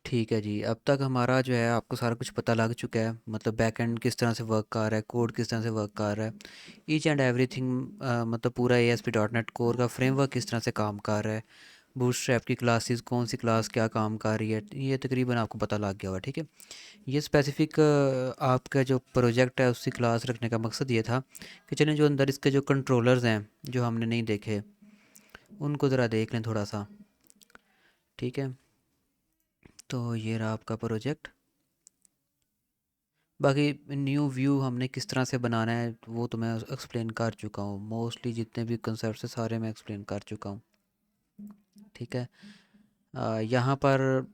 ठीक है जी। अब तक हमारा जो है आपको सारा कुछ पता लग चुका है, मतलब बैकएंड किस तरह से वर्क कर रहा है, कोड किस तरह से वर्क कर रहा है, ईच एंड एवरीथिंग। मतलब पूरा ASP.NET कोर का फ्रेमवर्क किस तरह से काम कर रहा है, बूटस्ट्रैप की क्लासेस कौन सी क्लास क्या काम कर रही है, ये तकरीबन आपको पता लग गया होगा। ठीक है। ये स्पेसिफिक आपका जो प्रोजेक्ट है उसकी क्लास रखने का मकसद ये था कि चलें जो अंदर इसके जो कंट्रोलर्स हैं जो हमने नहीं देखे उनको ज़रा देख लें थोड़ा सा। ठीक है। तो ये रहा आपका प्रोजेक्ट। बाकी न्यू व्यू हमने किस तरह से बनाना है वो तो मैं एक्सप्लेन कर चुका हूँ, मोस्टली जितने भी कंसेप्ट है सारे मैं एक्सप्लेन कर चुका हूँ। ठीक है। यहाँ पर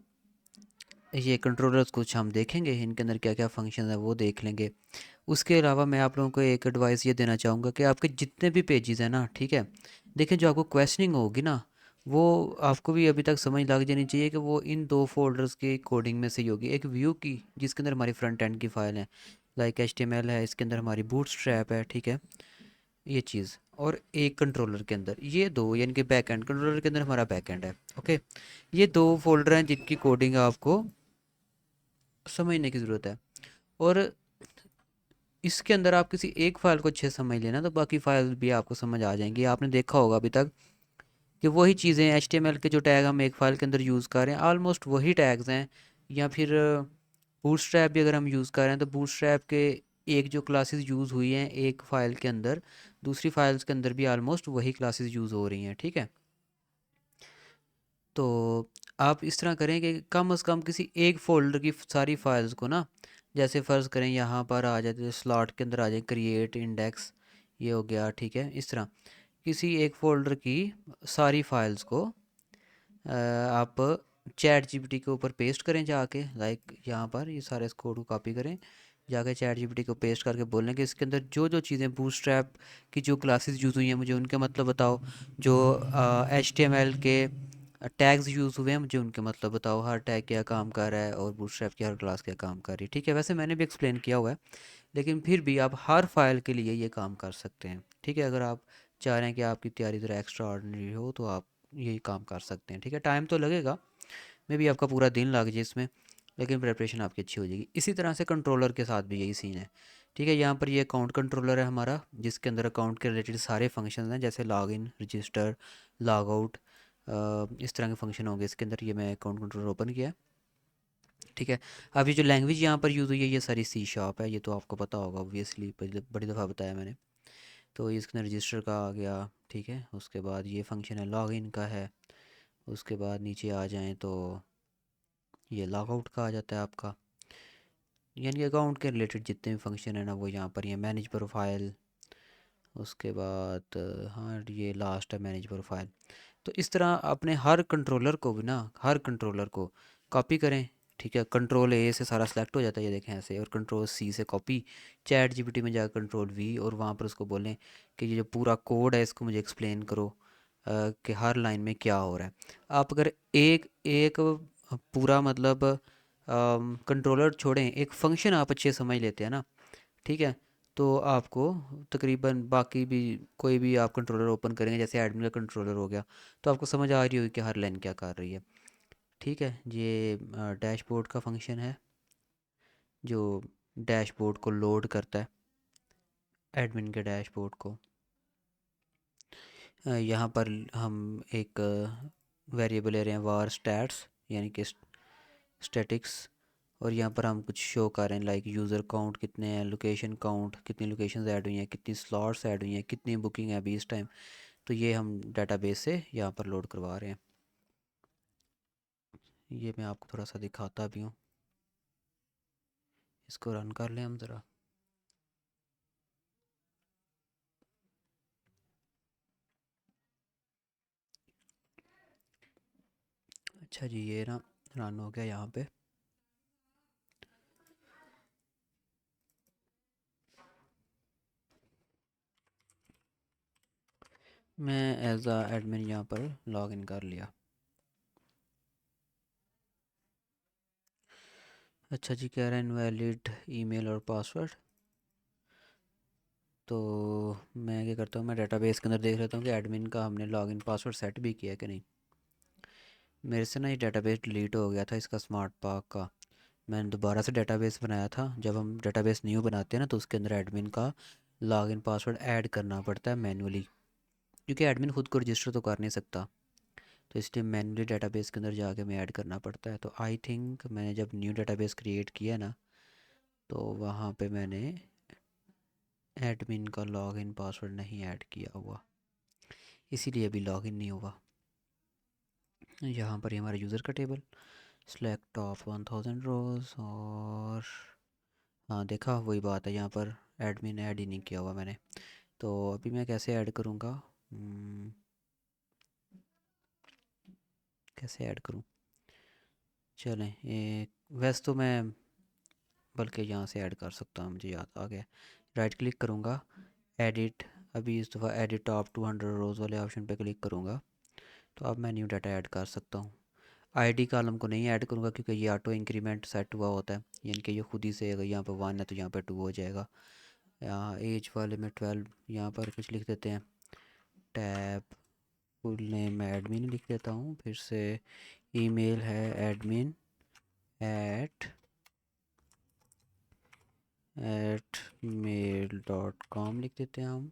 ये कंट्रोलर्स कुछ हम देखेंगे, इनके अंदर क्या क्या फंक्शन है वो देख लेंगे। उसके अलावा मैं आप लोगों को एक एडवाइस ये देना चाहूँगा कि आपके जितने भी पेजेस हैं ना, ठीक है, देखें जो आपको क्वेश्चनिंग होगी ना वो आपको भी अभी तक समझ लग जानी चाहिए कि वो इन दो फोल्डर्स की कोडिंग में से ही होगी। एक व्यू की जिसके अंदर हमारी फ्रंट एंड की फाइल है, लाइक HTML है, इसके अंदर हमारी बूटस्ट्रैप है, ठीक है, ये चीज़। और एक कंट्रोलर के अंदर ये दो, यानी कि बैक एंड कंट्रोलर के अंदर हमारा बैक एंड है। ओके। ये दो फोल्डर हैं जिनकी कोडिंग आपको समझने की ज़रूरत है। और इसके अंदर आप किसी एक फ़ाइल को अच्छे से समझ लेना तो बाकी फ़ाइल भी आपको समझ आ जाएंगी। आपने देखा होगा अभी तक कि वही चीज़ें HTML के जो टैग हम एक फ़ाइल के अंदर यूज़ कर रहे हैं ऑलमोस्ट वही टैग्स हैं। या फिर बूटस्ट्रैप भी अगर हम यूज़ कर रहे हैं तो बूटस्ट्रैप के एक जो क्लासेस यूज़ हुई हैं एक फ़ाइल के अंदर, दूसरी फाइल्स के अंदर भी ऑलमोस्ट वही क्लासेस यूज़ हो रही हैं। ठीक है। तो आप इस तरह करें कि कम से कम किसी एक फ़ोल्डर की सारी फाइल्स को ना, जैसे फ़र्ज़ करें यहाँ पर आ जाते स्लॉट के अंदर आ जाए क्रिएट इंडेक्स, ये हो गया। ठीक है। इस तरह किसी एक फ़ोल्डर की सारी फाइल्स को आप ChatGPT के ऊपर पेस्ट करें जाके, लाइक यहाँ पर ये सारे इस कोड को कॉपी करें जाके ChatGPT को पेस्ट करके बोलने कि इसके अंदर जो जो चीज़ें बूटस्ट्रैप की जो क्लासेस यूज़ हुई हैं मुझे उनके मतलब बताओ, जो HTML के टैग्स यूज़ हुए हैं मुझे उनके मतलब बताओ, हर टैग क्या काम कर रहा है और बूटस्ट्रैप की हर क्लास क्या काम कर रही है। ठीक है। वैसे मैंने भी एक्सप्लेन किया हुआ है, लेकिन फिर भी आप हर फाइल के लिए ये काम कर सकते हैं। ठीक है। अगर आप चाह रहे हैं कि आपकी तैयारी ज़रा एक्स्ट्रा ऑर्डिनरी हो तो आप यही काम कर सकते हैं। ठीक है। टाइम तो लगेगा, मे भी आपका पूरा दिन लग जाए इसमें, लेकिन प्रिपरेशन आपकी अच्छी हो जाएगी। इसी तरह से कंट्रोलर के साथ भी यही सीन है। ठीक है। यहाँ पर ये अकाउंट कंट्रोलर है हमारा, जिसके अंदर अकाउंट के रिलेटेड सारे फंक्शन हैं, जैसे log in, register, log out, इस तरह के फंक्शन होंगे इसके अंदर। ये मैं अकाउंट कंट्रोलर ओपन किया है। ठीक है। अब ये जो लैंग्वेज यहाँ पर यूज़ हुई है ये सारी C# है, ये तो आपको पता होगा ऑब्वियसली, बड़ी दफ़ा बताया मैंने। तो ये इसके अंदर रजिस्टर का आ गया। ठीक है। उसके बाद ये फंक्शन है लॉग इन का है। उसके बाद नीचे आ जाएं तो ये लॉग आउट का आ जाता है आपका, यानी अकाउंट के रिलेटेड जितने भी फंक्शन है ना वो यहाँ पर ये मैनेज प्रोफाइल। उसके बाद हाँ ये लास्ट है मैनेज प्रोफाइल। तो इस तरह अपने हर कंट्रोलर को भी ना, हर कंट्रोलर को कॉपी करें। ठीक है। कंट्रोल A से सारा सेलेक्ट हो जाता है, ये देखें ऐसे, और कंट्रोल C से कॉपी, ChatGPT में जाकर कंट्रोल V, और वहाँ पर उसको बोलें कि ये जो पूरा कोड है इसको मुझे एक्सप्लेन करो कि हर लाइन में क्या हो रहा है। आप अगर एक एक पूरा मतलब कंट्रोलर छोड़ें, एक फंक्शन आप अच्छे से समझ लेते हैं ना, ठीक है, तो आपको तकरीबन बाकी भी कोई भी आप कंट्रोलर ओपन करेंगे, जैसे एडमिन का कंट्रोलर हो गया, तो आपको समझ आ रही होगी कि हर लाइन क्या कर रही है। ठीक है। ये डैशबोर्ड का फंक्शन है जो डैशबोर्ड को लोड करता है, एडमिन के डैशबोर्ड को। यहाँ पर हम एक वेरिएबल ले रहे हैं वार स्टैट्स, यानी कि स्टैटिक्स। और यहाँ पर हम कुछ शो कर रहे हैं लाइक यूज़र काउंट कितने हैं, लोकेशन काउंट कितनी लोकेशंस ऐड हुई हैं, कितनी स्लॉट्स ऐड हुई हैं, कितनी बुकिंग है अभी इस टाइम। तो ये हम डाटाबेस से यहाँ पर लोड करवा रहे हैं। ये मैं आपको थोड़ा सा दिखाता भी हूँ, इसको रन कर लें हम ज़रा। अच्छा जी, ये ना रन हो गया यहाँ पे। मैं एज आ एडमिन यहाँ पर लॉग इन कर लिया। अच्छा जी, कह रहा है इनवैलिड ईमेल और पासवर्ड। तो मैं क्या करता हूँ, मैं डेटाबेस के अंदर देख लेता हूँ कि एडमिन का हमने लॉगिन पासवर्ड सेट भी किया है कि नहीं। मेरे से ना ये डेटाबेस डिलीट हो गया था इसका, स्मार्ट पार्क का। मैंने दोबारा से डेटाबेस बनाया था। जब हम डेटाबेस न्यू बनाते हैं ना, तो उसके अंदर एडमिन का लॉगिन पासवर्ड ऐड करना पड़ता है मैनुअली, क्योंकि एडमिन खुद को रजिस्टर तो कर नहीं सकता। तो इसलिए मैनुअली डेटाबेस के अंदर जाके हमें ऐड करना पड़ता है। तो आई थिंक मैंने जब न्यू डेटाबेस क्रिएट किया ना, तो वहाँ पे मैंने एडमिन का लॉगिन पासवर्ड नहीं ऐड किया हुआ, इसीलिए अभी लॉगिन नहीं हुआ। यहाँ पर ही हमारा यूज़र का टेबल, सेलेक्ट टॉप 1000 रोज, और हाँ देखा, वही बात है, यहाँ पर एडमिन ऐड ही नहीं किया हुआ मैंने। तो अभी मैं कैसे ऐड करूँगा? कैसे ऐड करूँ? चलें, एक वैसे तो मैं बल्कि यहाँ से ऐड कर सकता हूँ, मुझे याद आ गया। राइट क्लिक करूँगा, एडिट, अभी इस दफ़ा एडिट टॉप 200 रोज़ वाले ऑप्शन पे क्लिक करूँगा, तो अब मैं न्यू डाटा ऐड कर सकता हूँ। आईडी कॉलम को नहीं ऐड करूँगा, क्योंकि ये ऑटो इंक्रीमेंट सेट हुआ होता है, यानी कि ये खुद ही से, अगर यहाँ पर 1 है तो यहाँ पर 2 हो जाएगा। यहाँ एज वाले में 12, यहाँ पर कुछ लिख देते हैं, टैब, फुल नेम मैं एडमिन लिख देता हूँ, फिर से ईमेल है admin@mail.com लिख देते हैं हम,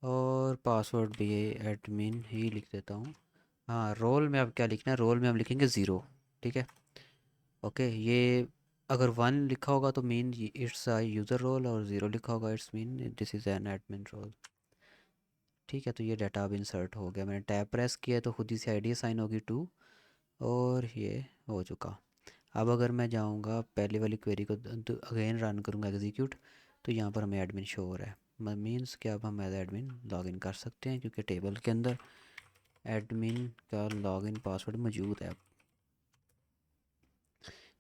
और पासवर्ड भी एडमिन ही लिख देता हूँ। हाँ, रोल में अब क्या लिखना है? रोल में हम लिखेंगे 0, ठीक है। ओके, ये अगर 1 लिखा होगा तो mean it's a user role, और 0 लिखा होगा it's mean this is an admin role. ठीक है, तो ये डाटा अब इंसर्ट हो गया। मैंने टैब प्रेस किया तो खुद ही से आईडी असाइन होगी 2, और ये हो चुका। अब अगर मैं जाऊंगा पहले वाली क्वेरी को अगेन रन करूंगा एग्जीक्यूट, तो यहाँ पर हमें एडमिन शो हो रहा है, मीन्स कि अब हम एज एडमिन लॉगिन कर सकते हैं, क्योंकि टेबल के अंदर एडमिन का लॉगिन पासवर्ड मौजूद है।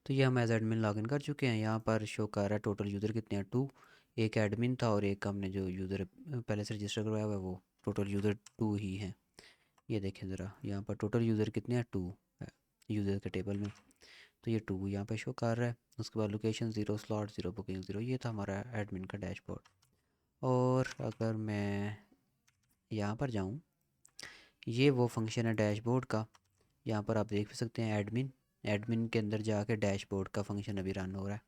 तो ये हम एज एडमिन लॉगिन कर चुके हैं। यहाँ पर शो कर रहा है टोटल यूज़र कितने हैं, 2। एक एडमिन था और एक हमने जो यूज़र पहले से रजिस्टर करवाया हुआ है, वो टोटल यूज़र 2 ही हैं। ये देखें ज़रा, यहाँ पर टोटल यूज़र कितने हैं, 2 यूज़र के टेबल में। तो ये 2 यहाँ पे शो कर रहा है। उसके बाद लोकेशन 0, स्लॉट 0, बुकिंग 0। ये था हमारा एडमिन का डैशबोर्ड। और अगर मैं यहाँ पर जाऊँ, ये वो फंक्शन है डैशबोर्ड का। यहाँ पर आप देख भी सकते हैं एडमिन, एडमिन के अंदर जाके डैशबोर्ड का फंक्शन अभी रन हो रहा है।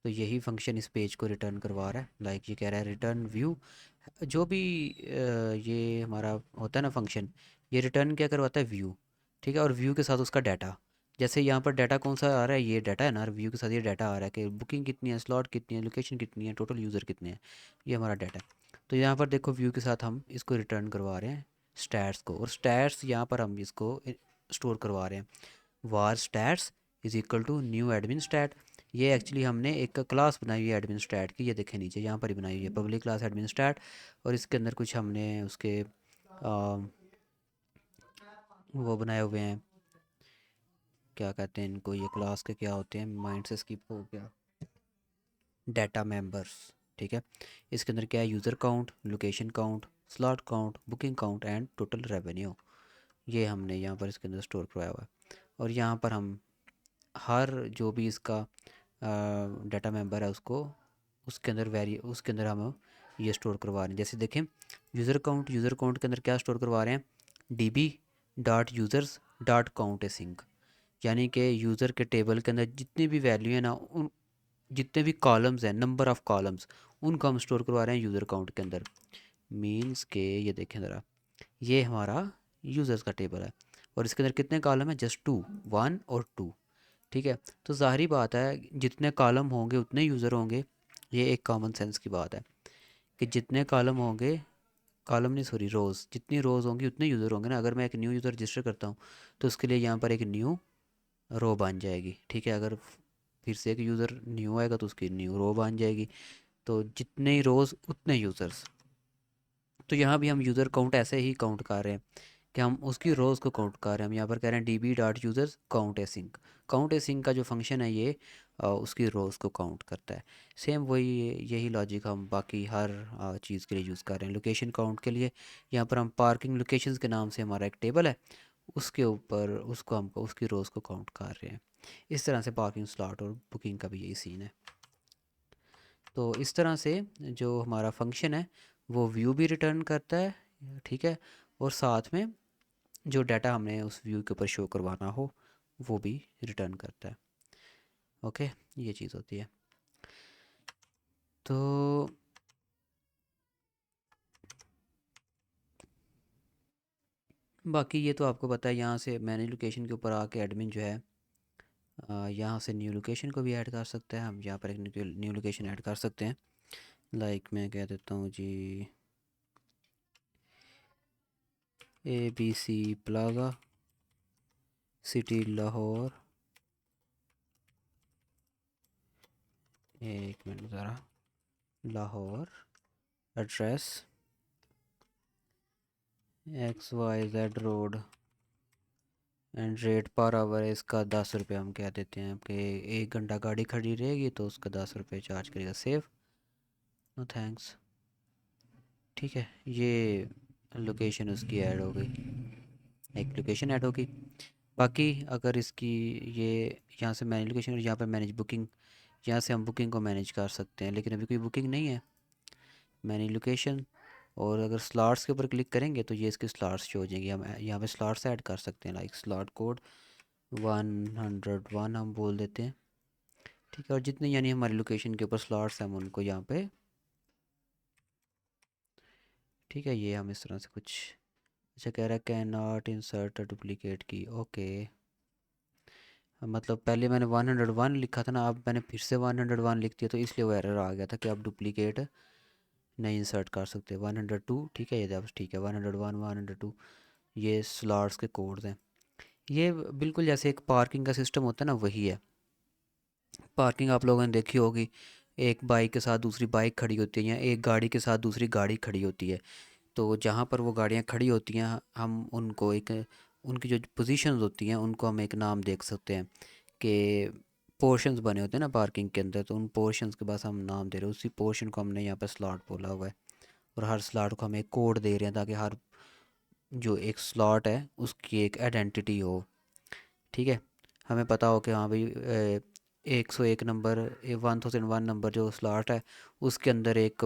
तो यही फंक्शन इस पेज को रिटर्न करवा रहा है। लाइक ये कह रहा है रिटर्न व्यू, जो भी ये हमारा होता है ना फंक्शन, ये रिटर्न क्या करवाता है? व्यू। ठीक है, और व्यू के साथ उसका डाटा। जैसे यहाँ पर डाटा कौन सा आ रहा है? ये डाटा है ना, व्यू के साथ ये डाटा आ रहा है कि बुकिंग कितनी है, स्लॉट कितनी है, लोकेशन कितनी है, टोटल यूज़र कितने हैं। ये हमारा डाटा है। तो यहाँ पर देखो, व्यू के साथ हम इसको रिटर्न करवा रहे हैं स्टैट्स को, और स्टैट्स यहाँ पर हम इसको स्टोर करवा रहे हैं। Var stats is equal to new admin stat. ये एक्चुअली हमने एक क्लास बनाई हुई है एडमिन स्टैट की, ये देखें नीचे यहाँ पर ही बनाई हुई है, पब्लिक क्लास एडमिन स्टैट। और इसके अंदर कुछ हमने उसके वो बनाए हुए हैं, क्या कहते हैं इनको, ये क्लास के क्या होते हैं, माइंड से स्किप हो गया, डाटा मेंबर्स। ठीक है, इसके अंदर क्या है? User count, location count, slot count, booking count and total revenue. ये हमने यहाँ पर इसके अंदर स्टोर करवाया हुआ है। और यहाँ पर हम हर जो भी इसका डाटा मेंबर है उसको, उसके अंदर उसके अंदर हम ये स्टोर करवा रहे हैं। जैसे देखें, यूज़र काउंट के अंदर क्या स्टोर करवा रहे हैं? db.users.count सिंक, यानी कि यूज़र के टेबल के अंदर जितनी भी वैल्यू है ना, उन जितने भी कॉलम्स हैं, नंबर ऑफ़ कॉलम्स, उनको हम स्टोर करवा रहे हैं यूज़र काउंट के अंदर। मीन्स के ये देखें ज़रा, ये हमारा यूज़र्स का टेबल है, और इसके अंदर कितने कॉलम हैं? जस्ट 2, 1 और 2। ठीक है, तो ज़ाहिरी बात है, जितने कॉलम होंगे उतने यूज़र होंगे। ये एक कॉमन सेंस की बात है कि जितने कॉलम होंगे, कॉलम नहीं सॉरी, रोज़, जितनी रोज़ होंगी उतने यूज़र होंगे ना। अगर मैं एक न्यू यूज़र रजिस्टर करता हूँ, तो उसके लिए यहाँ पर एक न्यू रो बन जाएगी। ठीक है, अगर फिर से एक यूज़र न्यू आएगा तो उसकी न्यू रो बन जाएगी। तो जितने ही रोज़ उतने यूज़र्स। तो यहाँ भी हम यूज़र काउंट ऐसे ही काउंट कर रहे हैं कि हम उसकी रोज़ को काउंट कर रहे हैं। हम यहाँ पर कह रहे हैं db.users काउंट ए सिंक। काउंट ए सिंक का जो फंक्शन है, ये उसकी रोज़ को काउंट करता है। सेम वही यही लॉजिक हम बाकी हर चीज़ के लिए यूज़ कर रहे हैं। लोकेशन काउंट के लिए यहाँ पर हम पार्किंग लोकेशंस के नाम से हमारा एक टेबल है, उसके ऊपर उसको हम उसकी रोज़ को काउंट कर रहे हैं। इस तरह से पार्किंग स्लॉट और बुकिंग का भी यही सीन है। तो इस तरह से जो हमारा फंक्शन है वो व्यू भी रिटर्न करता है, ठीक है, और साथ में जो डाटा हमने उस व्यू के ऊपर शो करवाना हो वो भी रिटर्न करता है। ओके, ये चीज़ होती है। तो बाकी ये तो आपको पता है, यहाँ से मैनेज लोकेशन के ऊपर आके एडमिन जो है यहाँ से न्यू लोकेशन को भी ऐड कर सकते हैं। हम यहाँ पर एक न्यू लोकेशन ऐड कर सकते हैं। लाइक मैं कह देता हूँ जी ABC प्लाजा, सिटी लाहौर। एक मिनट ज़रा, Lahore, address XYZ road, and rate per hour है इसका 10 रुपये। हम कह देते हैं कि 1 घंटा गाड़ी खड़ी रहेगी तो उसका 10 रुपये चार्ज करेगा। Save, no thanks. ठीक है, ये लोकेशन उसकी ऐड हो गई, एक लोकेशन ऐड होगी। बाकी अगर इसकी ये यहाँ से मैनेज लोकेशन और यहाँ पर मैनेज बुकिंग, यहाँ से हम बुकिंग को मैनेज कर सकते हैं, लेकिन अभी कोई बुकिंग नहीं है। मैनेज लोकेशन, और अगर स्लॉट्स के ऊपर क्लिक करेंगे तो ये इसके स्लॉट्स शो हो जाएंगे। हम यहाँ पे स्लॉट्स ऐड कर सकते हैं, लाइक स्लॉट कोड 101 हम बोल देते हैं। ठीक है, और जितने यानी हमारी लोकेशन के ऊपर स्लॉट्स हैं हम उनको यहाँ पे, ठीक है, ये हम इस तरह से कुछ। अच्छा, कह रहा है कैन नॉट इंसर्ट डुप्लीकेट की। ओके, मतलब पहले मैंने 101 लिखा था ना, अब मैंने फिर से 101 लिख दिया तो इसलिए वो एरर आ गया था कि आप डुप्लीकेट नहीं इंसर्ट कर सकते। 102, ठीक है, ये अब ठीक है। 101, 102, ये स्लॉट्स के कोड्स हैं। ये बिल्कुल जैसे एक पार्किंग का सिस्टम होता है ना, वही है। पार्किंग आप लोगों ने देखी होगी, एक बाइक के साथ दूसरी बाइक खड़ी होती है या एक गाड़ी के साथ दूसरी गाड़ी खड़ी होती है। तो जहाँ पर वो गाड़ियाँ खड़ी होती हैं हम उनको एक, उनकी जो पोजीशंस होती हैं उनको हम एक नाम देख सकते हैं कि पोर्शंस बने होते हैं ना पार्किंग के अंदर, तो उन पोर्शंस के पास हम नाम दे रहे हैं। उसी पोर्शन को हमने यहाँ पर स्लॉट बोला हुआ है, और हर स्लॉट को हम एक कोड दे रहे हैं ताकि हर जो एक स्लॉट है उसकी एक आइडेंटिटी हो। ठीक है, हमें पता हो कि हाँ भाई 101 नंबर, 1001 नंबर जो स्लॉट है उसके अंदर एक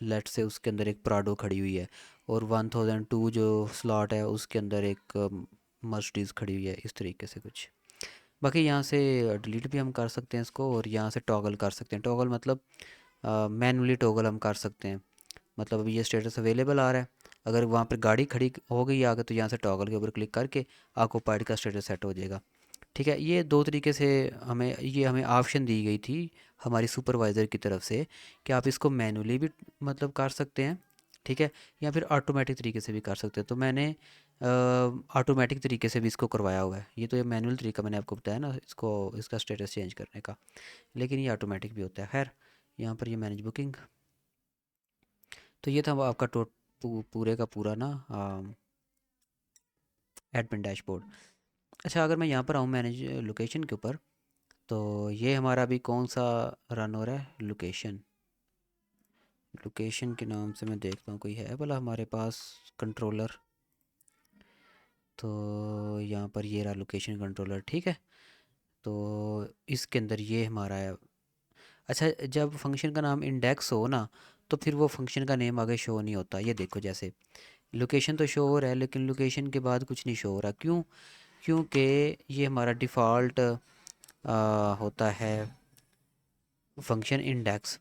लेट से उसके अंदर एक प्राडो खड़ी हुई है, और 1002 जो स्लॉट है उसके अंदर एक मर्सिडीज़ खड़ी हुई है, इस तरीके से कुछ। बाकी यहाँ से डिलीट भी हम कर सकते हैं इसको, और यहाँ से टॉगल कर सकते हैं। टॉगल मतलब मैनुअली टॉगल हम कर सकते हैं। मतलब अभी ये स्टेटस अवेलेबल आ रहा है, अगर वहाँ पर गाड़ी खड़ी हो गई आगे तो यहाँ से टॉगल के ऊपर क्लिक करके ऑक्यूपाइड का स्टेटस सेट हो जाएगा। ठीक है, ये दो तरीके से हमें ऑप्शन दी गई थी हमारी सुपरवाइज़र की तरफ से कि आप इसको मैनुअली भी मतलब कर सकते हैं, ठीक है, या फिर ऑटोमेटिक तरीके से भी कर सकते हैं। तो मैंने ऑटोमेटिक तरीके से भी इसको करवाया हुआ है। ये तो ये मैनुअल तरीका मैंने आपको बताया ना इसको, इसका स्टेटस चेंज करने का, लेकिन ये ऑटोमेटिक भी होता है। खैर, यहाँ पर ये मैनेज बुकिंग। तो ये था वो आपका पूरे का पूरा ना एडमिन डैशबोर्ड। अच्छा, अगर मैं यहाँ पर आऊँ मैनेज लोकेशन के ऊपर, तो ये हमारा अभी कौन सा रन हो रहा है, लोकेशन। लोकेशन के नाम से मैं देखता हूँ कोई है भला हमारे पास कंट्रोलर। तो यहाँ पर ये रहा लोकेशन कंट्रोलर, ठीक है। तो इसके अंदर ये हमारा है। अच्छा, जब फंक्शन का नाम इंडेक्स हो ना, तो फिर वो फंक्शन का नेम आगे शो नहीं होता। ये देखो, जैसे लोकेशन तो शो हो रहा है लेकिन लोकेशन के बाद कुछ नहीं शो हो रहा। क्यों? क्योंकि ये हमारा डिफ़ॉल्ट होता है फंक्शन इंडेक्स,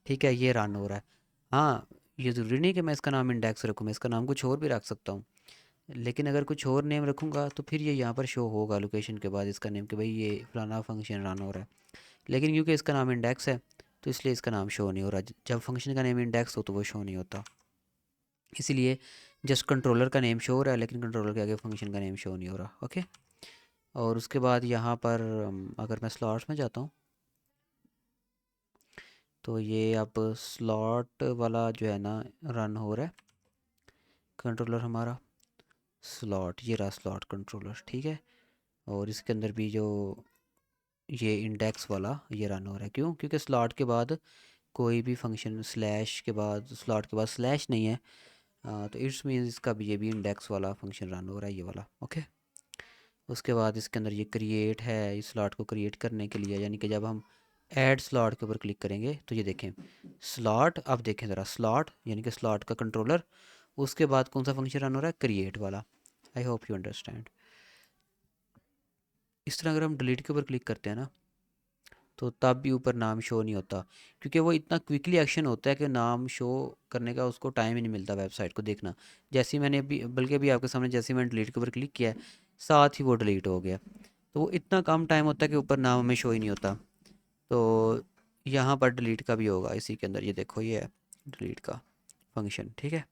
ठीक है, ये रन हो रहा है। हाँ, ये ज़रूरी नहीं कि मैं इसका नाम इंडेक्स रखूँ, मैं इसका नाम कुछ और भी रख सकता हूँ। लेकिन अगर कुछ और नेम रखूँगा तो फिर ये यहाँ पर शो होगा लोकेशन के बाद इसका नेम कि भाई ये फलाना फंक्शन रन हो रहा है। लेकिन क्योंकि इसका नाम इंडेक्स है तो इसलिए इसका नाम शो नहीं हो रहा। जब फंक्शन का नेम इंडेक्स हो तो वो शो नहीं होता। इसीलिए जस्ट कंट्रोलर का नेम शो हो रहा है लेकिन कंट्रोलर के आगे फंक्शन का नेम शो नहीं हो रहा। ओके, और उसके बाद यहाँ पर अगर मैं स्लॉट्स में जाता हूँ तो ये अब स्लॉट वाला जो है ना रन हो रहा है कंट्रोलर हमारा। स्लॉट, ये रहा स्लॉट कंट्रोलर, ठीक है। और इसके अंदर भी जो ये इंडेक्स वाला ये रन हो रहा है। क्यों? क्योंकि स्लॉट के बाद कोई भी फंक्शन स्लैश के बाद, स्लॉट के बाद स्लैश नहीं है। तो इट्स मीन्स इसका भी ये भी इंडेक्स वाला फंक्शन रन हो रहा है, ये वाला। ओके, उसके बाद इसके अंदर ये क्रिएट है, इस स्लॉट को क्रिएट करने के लिए, यानी कि जब हम ऐड स्लॉट के ऊपर क्लिक करेंगे तो ये देखें स्लॉट। अब देखें ज़रा, स्लॉट यानी कि स्लॉट का कंट्रोलर, उसके बाद कौन सा फंक्शन रन हो रहा है, क्रिएट वाला। I hope you understand. इस तरह अगर हम डिलीट के ऊपर क्लिक करते हैं ना, तो तब भी ऊपर नाम शो नहीं होता, क्योंकि वो इतना क्विकली एक्शन होता है कि नाम शो करने का उसको टाइम ही नहीं मिलता वेबसाइट को देखना। जैसे ही मैंने अभी, बल्कि अभी आपके सामने जैसे ही मैंने डिलीट के ऊपर क्लिक किया है, साथ ही वो डिलीट हो गया। तो वो इतना कम टाइम होता है कि ऊपर नाम हमें शो ही नहीं होता। तो यहाँ पर डिलीट का भी होगा इसी के अंदर, ये देखो ये है डिलीट का फंक्शन, ठीक है।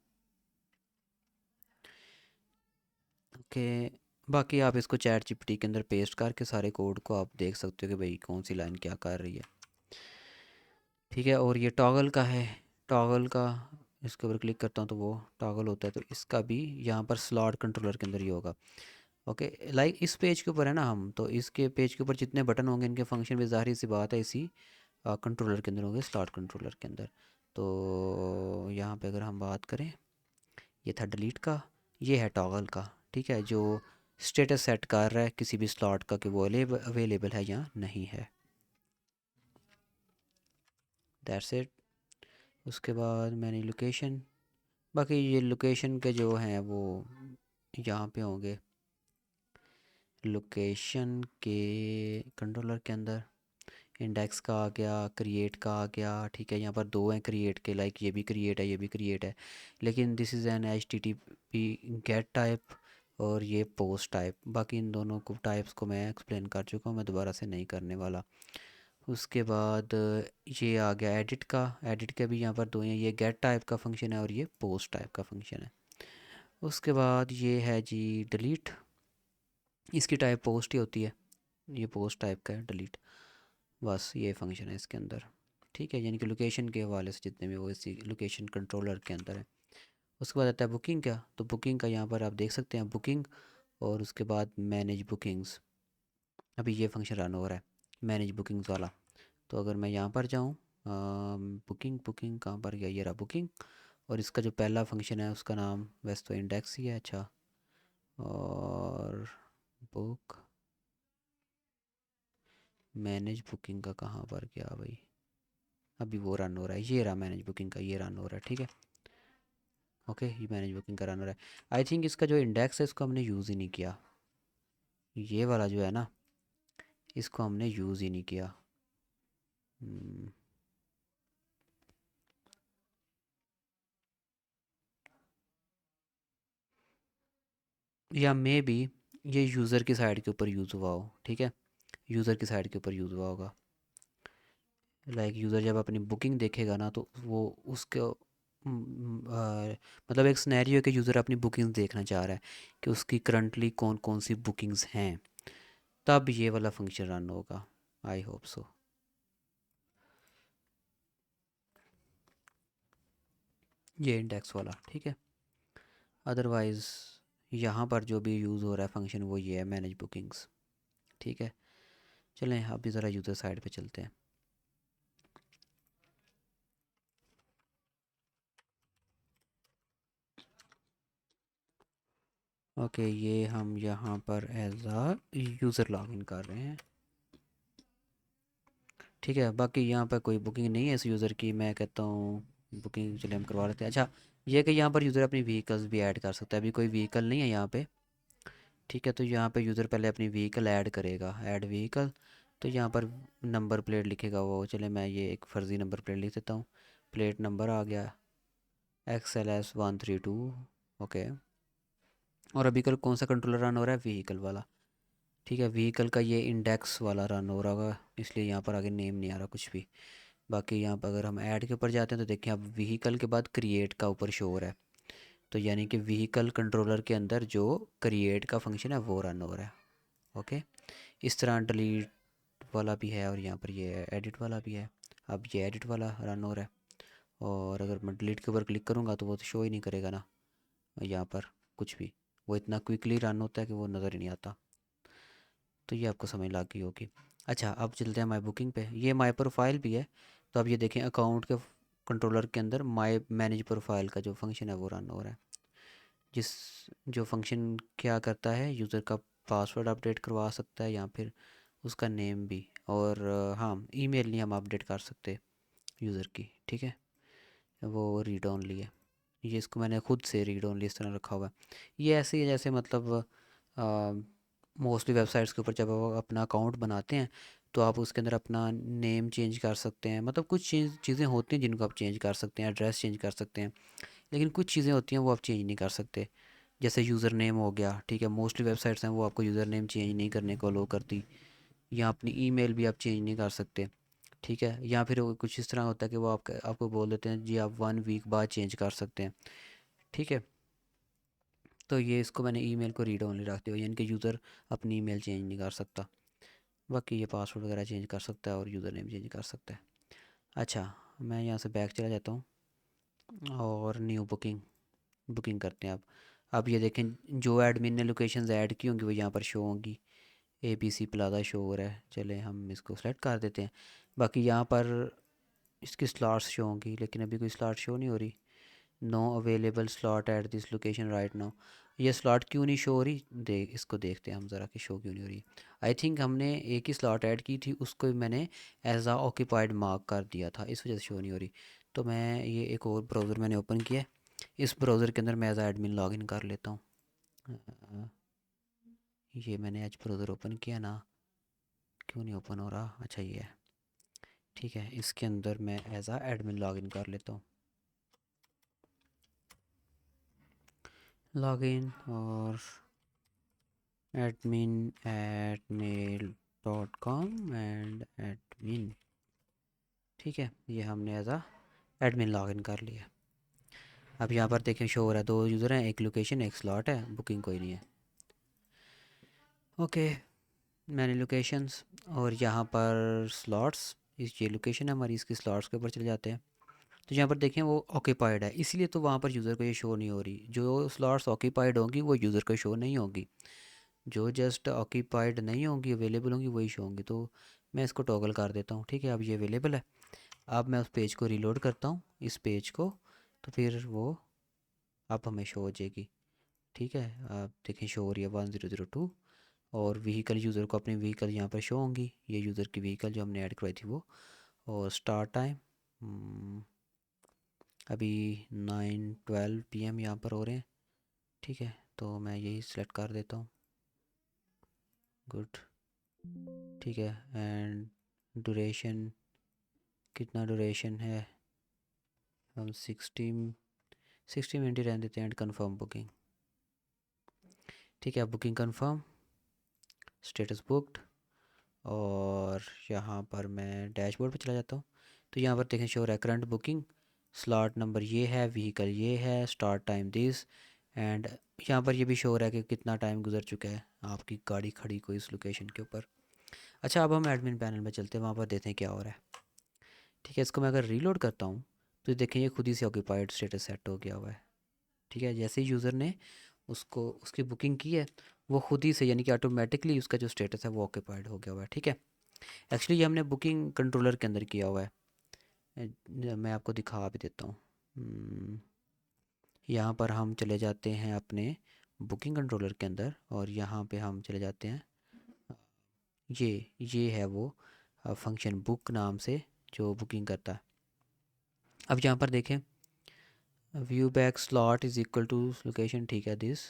ओके, बाकी आप इसको चैट जीपीटी के अंदर पेस्ट करके सारे कोड को आप देख सकते हो कि भाई कौन सी लाइन क्या कर रही है, ठीक है। और ये टॉगल का है, टॉगल का इसके ऊपर क्लिक करता हूँ तो वो टॉगल होता है, तो इसका भी यहाँ पर स्लॉट कंट्रोलर के अंदर ही होगा। ओके, लाइक इस पेज के ऊपर है ना हम, तो इसके पेज के ऊपर जितने बटन होंगे इनके फंक्शन भी ज़ाहिर सी बात है इसी कंट्रोलर के अंदर होंगे, स्लॉट कंट्रोलर के अंदर। तो यहाँ पे अगर हम बात करें, ये था डिलीट का, ये है टॉगल का, ठीक है, जो स्टेटस सेट कर रहा है किसी भी स्लॉट का कि वो अवेलेबल है या नहीं है। That's it. उसके बाद मैंने लोकेशन, बाकी ये लोकेशन के जो हैं वो यहाँ पे होंगे, लोकेशन के कंट्रोलर के अंदर इंडेक्स का आ गया, क्रिएट का आ गया, ठीक है। यहाँ पर दो हैं क्रिएट के, लाइक ये भी क्रिएट है, ये भी क्रिएट है, लेकिन this is an H T T P get type और ये पोस्ट टाइप। बाकी इन दोनों को टाइप्स को मैं एक्सप्लेन कर चुका हूँ, मैं दोबारा से नहीं करने वाला। उसके बाद ये आ गया एडिट का, एडिट के भी यहाँ पर दो हैं, ये गेट टाइप का फंक्शन है और ये पोस्ट टाइप का फंक्शन है। उसके बाद ये है जी डिलीट, इसकी टाइप पोस्ट ही होती है, ये पोस्ट टाइप का है डिलीट, बस ये फंक्शन है इसके अंदर, ठीक है। यानी कि लोकेशन के हवाले से जितने भी वो इसी लोकेशन कंट्रोलर के अंदर है। उसके बाद आता है बुकिंग का, तो बुकिंग का यहाँ पर आप देख सकते हैं बुकिंग, और उसके बाद मैनेज बुकिंग्स, अभी ये फंक्शन रन हो रहा है मैनेज बुकिंग्स वाला। तो अगर मैं यहाँ पर जाऊँ, बुकिंग बुकिंग कहाँ पर गया, ये रहा बुकिंग, और इसका जो पहला फंक्शन है उसका नाम वैसे तो इंडेक्स ही है, अच्छा। और बुक, मैनेज बुकिंग का कहाँ पर गया भाई, अभी वो रन हो रहा है, ये रहा मैनेज बुकिंग का, ये रन हो रहा है, ठीक है। ओके, ये मैनेज बुकिंग का रन हो रहा है। आई थिंक इसका जो इंडेक्स है इसको हमने यूज़ ही नहीं किया, ये वाला जो है ना, इसको हमने यूज़ ही नहीं किया। हम्म, या मे बी ये यूज़र की साइड के ऊपर यूज़ हुआ हो, ठीक है, यूज़र की साइड के ऊपर यूज़ हुआ होगा। लाइक यूज़र जब अपनी बुकिंग देखेगा ना, तो वो उसके मतलब एक सिनेरियो के यूज़र अपनी बुकिंग्स देखना चाह रहा है कि उसकी करंटली कौन कौन सी बुकिंग्स हैं, तब ये वाला फंक्शन रन होगा। I hope so. ये इंडेक्स वाला, ठीक है। अदरवाइज़ यहाँ पर जो भी यूज़ हो रहा है फंक्शन वो ये है मैनेज बुकिंग्स, ठीक है। चलें अभी ज़रा यूज़र साइड पे चलते हैं। ओके, ये हम यहाँ पर एज आ यूज़र लॉगिन कर रहे हैं, ठीक है। बाकी यहाँ पर कोई बुकिंग नहीं है इस यूज़र की, मैं कहता हूँ बुकिंग चलिए हम करवा लेते हैं। अच्छा, ये कि यहाँ पर यूज़र अपनी व्हीकल्स भी ऐड कर सकता है, अभी कोई व्हीकल नहीं है यहाँ पे, ठीक है। तो यहाँ पे यूज़र पहले अपनी व्हीकल ऐड करेगा, ऐड व्हीकल, तो यहाँ पर नंबर प्लेट लिखेगा वो, चले मैं ये एक फ़र्ज़ी नंबर प्लेट लिख देता हूँ। प्लेट नंबर आ गया XLS132, ओके। और अभी कल कौन सा कंट्रोलर रन हो रहा है, व्हीकल वाला, ठीक है। व्हीकल का ये इंडेक्स वाला रन हो रहा होगा, इसलिए यहाँ पर आगे नेम नहीं आ रहा कुछ भी। बाकी यहाँ पर अगर हम ऐड के ऊपर जाते हैं तो देखिए अब व्हीकल के बाद क्रिएट का ऊपर शो हो रहा है, तो यानी कि व्हीकल कंट्रोलर के अंदर जो क्रिएट का फंक्शन है वो रन हो रहा है। ओके, इस तरह डिलीट वाला भी है और यहाँ पर ये एडिट वाला भी है। अब ये एडिट वाला रन हो रहा है, और अगर मैं डिलीट के ऊपर क्लिक करूँगा तो वो तो शो ही नहीं करेगा ना यहाँ पर कुछ भी, वो इतना क्विकली रन होता है कि वो नज़र ही नहीं आता। तो ये आपको समझ लग गई होगी। अच्छा, अब चलते हैं माई बुकिंग पे, ये माई प्रोफाइल भी है। तो अब ये देखें अकाउंट के कंट्रोलर के अंदर माई मैनेज प्रोफाइल का जो फंक्शन है वो रन हो रहा है, जिस जो फंक्शन क्या करता है, यूज़र का पासवर्ड अपडेट करवा सकता है या फिर उसका नेम भी, और हाँ ईमेल नहीं हम अपडेट कर सकते यूज़र की, ठीक है, वो रीड ओनली है। ये इसको मैंने खुद से रीड ओनली इस तरह रखा हुआ है। ये ऐसे ही है जैसे मतलब मोस्टली वेबसाइट्स के ऊपर जब आप अपना अकाउंट बनाते हैं तो आप उसके अंदर अपना नेम चेंज कर सकते हैं, मतलब कुछ चीज़ें होती हैं जिनको आप चेंज कर सकते हैं, एड्रेस चेंज कर सकते हैं, लेकिन कुछ चीज़ें होती हैं वो आप चेंज नहीं कर सकते। जैसे यूज़र नेम हो गया, ठीक है, मोस्टली वेबसाइट्स हैं वो आपको यूज़र नेम चेंज नहीं करने को अलो करती, या अपनी ईमेल भी आप चेंज नहीं कर सकते, ठीक है। या फिर वो कुछ इस तरह होता है कि वो आपको बोल देते हैं जी आप 1 वीक बाद चेंज कर सकते हैं, ठीक है। तो ये इसको मैंने ईमेल को रीड ओनली रखते हुए, यानी कि यूज़र अपनी ईमेल चेंज नहीं कर सकता, बाकी ये पासवर्ड वगैरह चेंज कर सकता है और यूज़र नेम चेंज कर सकता है। अच्छा, मैं यहाँ से बैक चला जाता हूँ और न्यू बुकिंग बुकिंग करते हैं। अब ये देखें, जो एडमिन ने लोकेशंस ऐड की होंगी वो यहाँ पर शो होंगी। ABC प्लाजा शो हो रहा है, चले हम इसको सेलेक्ट कर देते हैं। बाकी यहाँ पर इसकी स्लॉट्स शो होंगी, लेकिन अभी कोई स्लॉट शो नहीं हो रही। No available slot at this location right now. ये स्लॉट क्यों नहीं शो हो रही, इसको देखते हैं हम ज़रा कि शो क्यों नहीं हो रही। आई थिंक हमने एक ही स्लॉट ऐड की थी, उसको भी मैंने एज आ ऑक्यूपाइड मार्क कर दिया था, इस वजह से शो नहीं हो रही। तो मैं ये एक और ब्राउज़र मैंने ओपन किया है, इस ब्राउज़र के अंदर मैं एज आ एडमिन लॉगिन कर लेता हूँ। ये मैंने एज ब्राउज़र ओपन किया ना, क्यों नहीं ओपन हो रहा, अच्छा ये है, ठीक है। इसके अंदर मैं एज आ एडमिन लॉगिन कर लेता हूँ, लॉगिन और admin@mail.com एंड एडमिन, ठीक है। ये हमने एज आ एडमिन लॉगिन कर लिया। अब यहाँ पर देखें शो हो रहा है 2 यूज़र हैं, एक लोकेशन एक स्लॉट है, बुकिंग कोई नहीं है। ओके, मैंने लोकेशंस और यहाँ पर स्लॉट्स, इस ये लोकेशन है हमारी, इसकी स्लॉट्स के ऊपर चले जाते हैं। तो यहाँ पर देखें वो ऑक्यूपाइड है, इसीलिए तो वहाँ पर यूज़र को ये शो नहीं हो रही। जो स्लॉट्स ऑक्यूपाइड होंगी वो यूज़र को शो नहीं होगी, जो जस्ट ऑक्यूपाइड नहीं होंगी, अवेलेबल होंगी, वही शो होंगी। तो मैं इसको टॉगल कर देता हूँ, ठीक है। अब ये अवेलेबल है। अब मैं उस पेज को रीलोड करता हूँ, इस पेज को, तो फिर वो अब हमें शो हो जाएगी, ठीक है। आप देखें शो हो रही है 1002, और व्हीकल यूज़र को अपनी व्हीकल यहाँ पर शो होंगी, ये यूज़र की व्हीकल जो हमने ऐड करवाई थी वो। और स्टार्ट टाइम अभी 9:12 PM यहाँ पर हो रहे हैं, ठीक है। तो मैं यही सिलेक्ट कर देता हूँ, गुड, ठीक है। एंड ड्यूरेशन, कितना ड्यूरेशन है, हम 60 मिनट ही रहने देते हैं। एंड कन्फर्म बुकिंग, ठीक है। बुकिंग कन्फर्म, स्टेटस बुक्ड, और यहाँ पर मैं डैशबोर्ड पे चला जाता हूँ। तो यहाँ पर देखें शो रहा है करंट बुकिंग, स्लॉट नंबर ये है, व्हीकल ये है, स्टार्ट टाइम दिस, एंड यहाँ पर ये भी शो हो रहा है कि कितना टाइम गुजर चुका है आपकी गाड़ी खड़ी को इस लोकेशन के ऊपर। अच्छा, अब हम एडमिन पैनल में चलते हैं, वहाँ पर देखते हैं क्या हो रहा है, ठीक है। इसको मैं अगर रीलोड करता हूँ तो देखें ये खुद ही से ऑक्यूपाइड स्टेटस सेट हो गया हुआ है, ठीक है। जैसे ही यूज़र ने उसको उसकी बुकिंग की है, वो खुद ही से यानी कि ऑटोमेटिकली उसका जो स्टेटस है वो ऑक्यूपाइड हो गया हुआ है, ठीक है। एक्चुअली ये हमने बुकिंग कंट्रोलर के अंदर किया हुआ है। मैं आपको दिखा भी देता हूँ। यहाँ पर हम चले जाते हैं अपने बुकिंग कंट्रोलर के अंदर, और यहाँ पे हम चले जाते हैं, ये है वो फंक्शन बुक नाम से जो बुकिंग करता है। अब यहाँ पर देखें, view back slot is equal to location, ठीक है, दिस,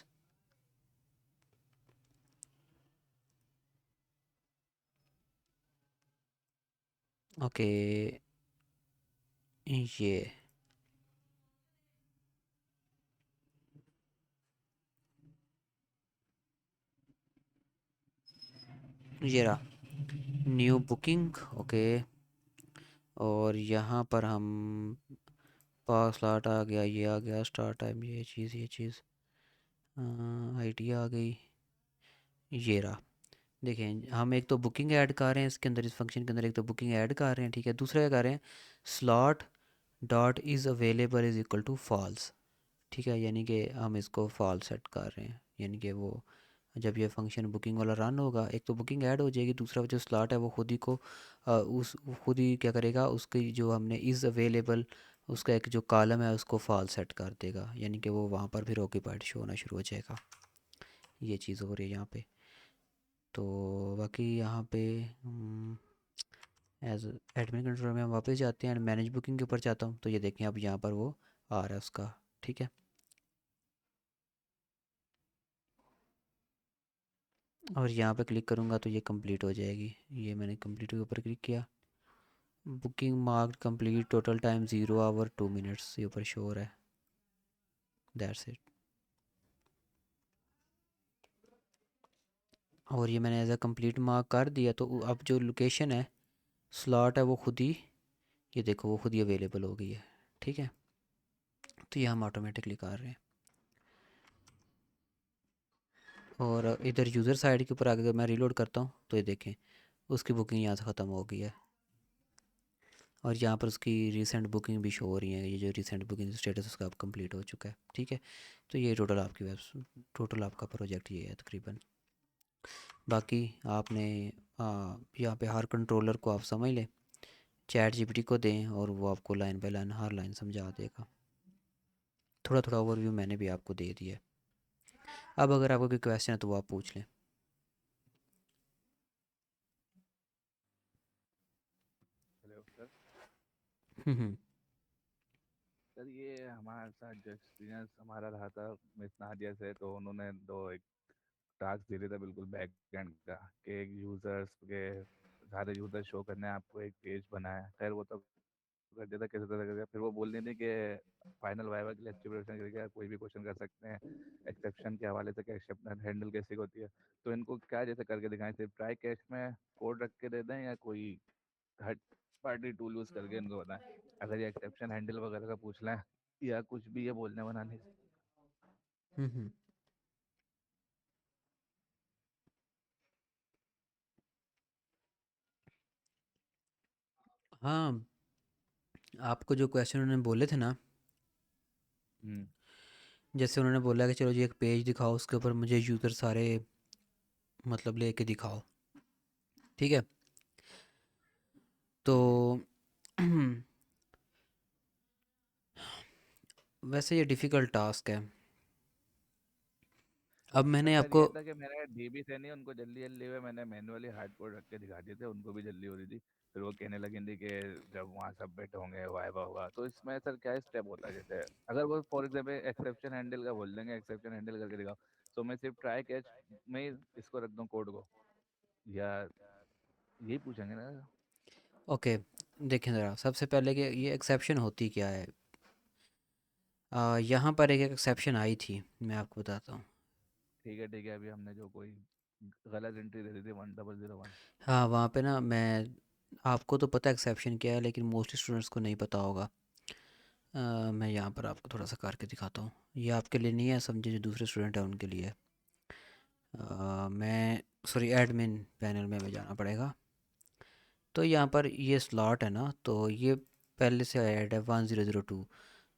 ओके। ये रहा न्यू बुकिंग, ओके। और यहाँ पर हम पास स्लॉट आ गया, ये आ गया स्टार्ट टाइम, ये चीज़ आईडी आ गई, ये रहा। देखें हम एक तो बुकिंग ऐड कर रहे हैं इसके अंदर, इस फंक्शन के अंदर एक तो बुकिंग ऐड कर रहे हैं, ठीक है। दूसरा क्या कर रहे हैं, slot dot is available is equal to false, ठीक है। यानी कि हम इसको फॉल्स सेट कर रहे हैं, यानी कि वो जब ये फंक्शन बुकिंग वाला रन होगा, एक तो बुकिंग ऐड हो जाएगी, दूसरा जो स्लॉट है वो खुद ही को उस खुद ही क्या करेगा, उसकी जो हमने इज़ अवेलेबल उसका एक जो कॉलम है उसको फॉल्स सेट कर देगा, यानी कि वो वहाँ पर फिर ऑक्यूपाइड शो होना शुरू हो जाएगा। ये चीज़ हो रही है यहाँ पे। तो बाकी यहाँ पे एज एडमिन कंट्रोल में हम वापस जाते हैं एंड मैनेज बुकिंग के ऊपर जाता हूँ, तो ये देखें अब यहाँ पर वो आ रहा है उसका ठीक है। और यहाँ पे क्लिक करूँगा तो ये कंप्लीट हो जाएगी। ये मैंने कंप्लीट के ऊपर क्लिक किया। Booking marked complete, total time 0 hour 2 minutes ये ऊपर शोर है। That's it. और ये मैंने एज अ कंप्लीट मार्क कर दिया, तो अब जो लोकेशन है, स्लॉट है, वो खुद ही, ये देखो वो खुद ही अवेलेबल हो गई है। ठीक है, तो ये हम ऑटोमेटिकली कर रहे हैं। और इधर यूज़र साइड के ऊपर आगे अगर मैं रीलोड करता हूँ तो ये देखें उसकी बुकिंग यहाँ से ख़त्म हो गई है। और यहाँ पर उसकी रिसेंट बुकिंग भी शो हो रही है। ये जो रिसेंट बुकिंग स्टेटस उसका अब कंप्लीट हो चुका है। ठीक है, तो ये टोटल आपका प्रोजेक्ट ये है तकरीबन। बाकी आपने यहाँ पे हर कंट्रोलर को आप समझ लें, चैट जीपीटी को दें और वो आपको line by line her line समझा देगा। थोड़ा थोड़ा ओवरव्यू मैंने भी आपको दे दिया है। अब अगर आपको कोई क्वेश्चन है तो वो आप पूछ लें। Hello sir. हम्म। सर ये हमारे साथ जो एक्सपीरियंस हमारा रहा था मिस नादिया से, तो उन्होंने दो एक टास्क दे दिया था बिल्कुल बैक एंड का, कि एक यूजर्स के सारे यूजर शो करने हैं, आपको एक पेज बनाया। खैर वो तो कर दिया था कैसे तरह करके। फिर वो बोल रही थी कि फाइनल वाइवा के लिए अच्छी प्रिपरेशन करके कोई भी क्वेश्चन कर सकते हैं, एक्सेप्शन के हवाले से कि एक्सेप्शन हैंडल कैसे होती है। तो इनको क्या जैसे करके दिखाएं, सिर्फ ट्राई कैश में कोड रख के दे दें या कोई थर्ड पार्टी टूल यूज करके इनको बताएं, अगर ये एक्सेप्शन हैंडल वगैरह का पूछ लें या कुछ भी ये बोलने बनाने। हम्म। हाँ, आपको जो क्वेश्चन उन्होंने बोले थे ना, हम्म। जैसे उन्होंने बोला कि चलो जी एक पेज दिखाओ, उसके ऊपर मुझे यूज़र सारे मतलब लेके दिखाओ। ठीक है, तो जी जी। वैसे ये डिफ़िकल्ट टास्क है। अब इसमें मैंने सर आपको, ये था कि मेरा डीबी थे नहीं, उनको जल्दी जल्दी में मैंने मैनुअली हार्ड कोड रख के दिखा दिए थे, उनको भी जल्दी हो रही थी। फिर वो कहने लगी थी कि जब वहाँ सबमिट होंगे वाइवा होगा। तो इसमें सर क्या स्टेप होता है, जैसे अगर वो फॉर एग्जाम्पल एक्सेप्शन हैंडल का बोल देंगे, एक्सेप्शन हैंडल करके दिखाओ, तो मैं सिर्फ ट्राई कैच में ही इसको रख दूँ कोड को, या यही पूछेंगे ना? ओके, देखें ज़रा सबसे पहले कि ये एक्सेप्शन होती क्या है। यहाँ पर एक एक्सेप्शन आई थी, मैं आपको बताता हूँ। ठीक है, अभी हमने जो कोई गलत एंट्री दे दी थी 1001। हाँ, वहाँ पे ना मैं, आपको तो पता है एक्सेप्शन क्या है, लेकिन मोस्टली स्टूडेंट्स को नहीं पता होगा। मैं यहाँ पर आपको थोड़ा सा करके दिखाता हूँ। ये आपके लिए नहीं है, समझे, जो दूसरे स्टूडेंट हैं उनके लिए है। मैं सॉरी, एडमिन पैनल में हमें जाना पड़ेगा। तो यहाँ पर ये स्लॉट है ना, तो ये पहले से ऐड है 1002।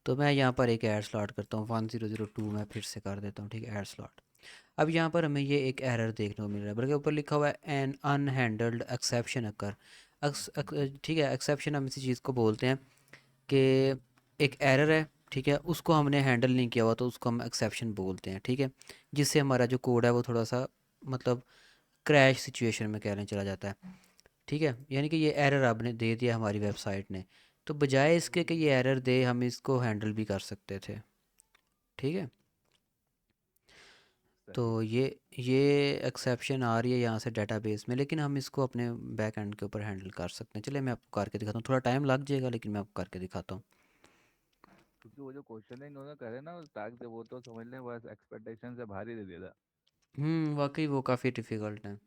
तो मैं यहाँ पर एक ऐड स्लॉट करता हूँ 1002, मैं फिर से कर देता हूँ। ठीक है, ऐड स्लॉट। अब यहाँ पर हमें ये एक एरर देखने को मिल रहा है, बल्कि ऊपर लिखा हुआ है एन अनहैंडल्ड एक्सेप्शन अकर। ठीक है, एक्सेप्शन हम इसी चीज़ को बोलते हैं कि एक एरर है, ठीक है, उसको हमने हैंडल नहीं किया हुआ तो उसको हम एक्सेप्शन बोलते हैं। ठीक है, जिससे हमारा जो कोड है वो थोड़ा सा मतलब क्रैश सिचुएशन में कहने चला जाता है। ठीक है, यानी कि ये एरर आपने दे दिया हमारी वेबसाइट ने, तो बजाय इसके कि ये एरर दे, हम इसको हैंडल भी कर सकते थे। ठीक है, तो सही है। ये एक्सेप्शन आ रही है यहाँ से डेटाबेस में, लेकिन हम इसको अपने बैक एंड के ऊपर हैंडल कर सकते हैं। चलिए मैं आपको करके दिखाता हूँ, थोड़ा टाइम लग जाएगा लेकिन मैं आपको करके दिखाता हूँ। क्योंकि वो जो क्वेश्चन है इन्होंने करे ना उस टास्क से, वो तो समझ लें बस एक्सपेक्टेशन से भारी दे दिया था। वाकई वो काफ़ी डिफ़िकल्ट है।